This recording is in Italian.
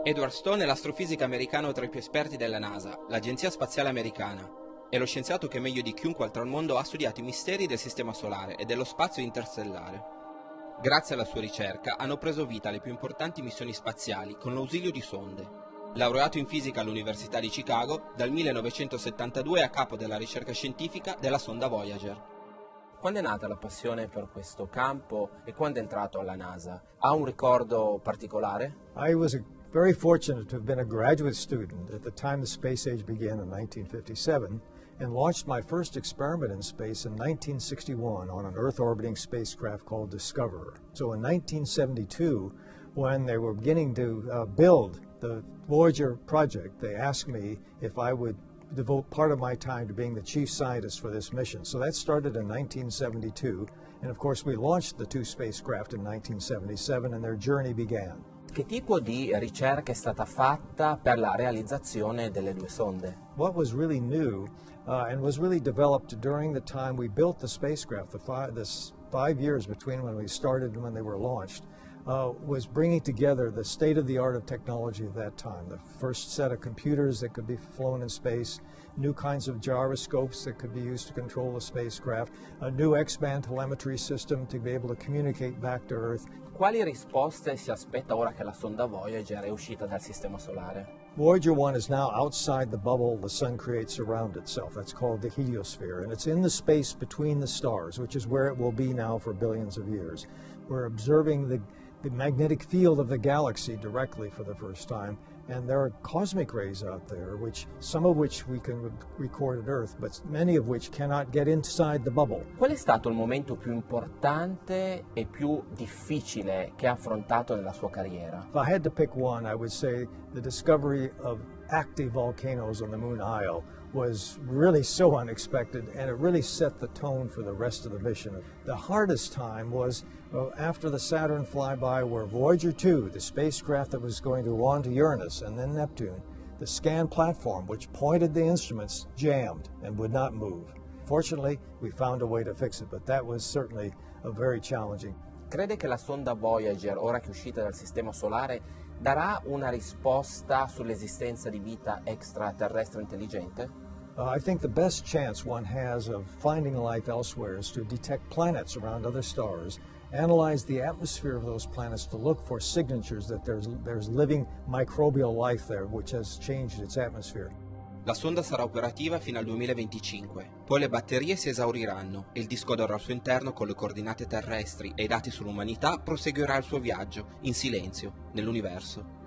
Edward Stone è l'astrofisico americano tra i più esperti della NASA, l'Agenzia Spaziale Americana. È lo scienziato che meglio di chiunque altro al mondo ha studiato i misteri del Sistema Solare e dello spazio interstellare. Grazie alla sua ricerca hanno preso vita le più importanti missioni spaziali con l'ausilio di sonde. Laureato in fisica all'Università di Chicago, dal 1972 è a capo della ricerca scientifica della sonda Voyager. Quando è nata la passione per questo campo e quando è entrato alla NASA? Ha un ricordo particolare? I was very fortunate to have been a graduate student at the time the space age began in 1957 and launched my first experiment in space in 1961 on an Earth-orbiting spacecraft called Discoverer. So in 1972, when they were beginning to build the Voyager project, they asked me if I would devote part of my time to being the chief scientist for this mission. So that started in 1972, and of course we launched the two spacecraft in 1977 and their journey began. Che tipo di ricerca è stata fatta per la realizzazione delle due sonde? What was really new and was really developed during the time we built the spacecraft, the 5 years between when we started and when they were launched, was bringing together the state-of-the-art of technology at that time. The first set of computers that could be flown in space, new kinds of gyroscopes that could be used to control the spacecraft, a new X-band telemetry system to be able to communicate back to Earth. Quali risposte si aspetta ora che la sonda Voyager è uscita dal Sistema Solare? Voyager 1 is now outside the bubble the sun creates around itself. That's called the heliosphere, and it's in the space between the stars, which is where it will be now for billions of years. We're observing the magnetic field of the galaxy directly for the first time, and there are cosmic rays out there, some of which we can record at Earth, but many of which cannot get inside the bubble. Qual è stato il momento più importante e più difficile che ha affrontato nella sua carriera? If I had to pick one, I would say the discovery of active volcanoes on the Moon Isle was really so unexpected, and it really set the tone for the rest of the mission. The hardest time was after the Saturn flyby, where Voyager 2, the spacecraft that was going to go on to Uranus and then Neptune, the scan platform, which pointed the instruments, jammed and would not move. Fortunately, we found a way to fix it, but that was certainly very challenging. Crede che la sonda Voyager, ora che è uscita dal Sistema Solare, darà una risposta sull'esistenza di vita extraterrestre intelligente? I think the best chance one has of finding life elsewhere is to detect planets around other stars, analyze the atmosphere of those planets to look for signatures that there's living microbial life there which has changed its atmosphere. La sonda sarà operativa fino al 2025, poi le batterie si esauriranno e il disco d'oro al suo interno con le coordinate terrestri e i dati sull'umanità proseguirà il suo viaggio, in silenzio, nell'universo.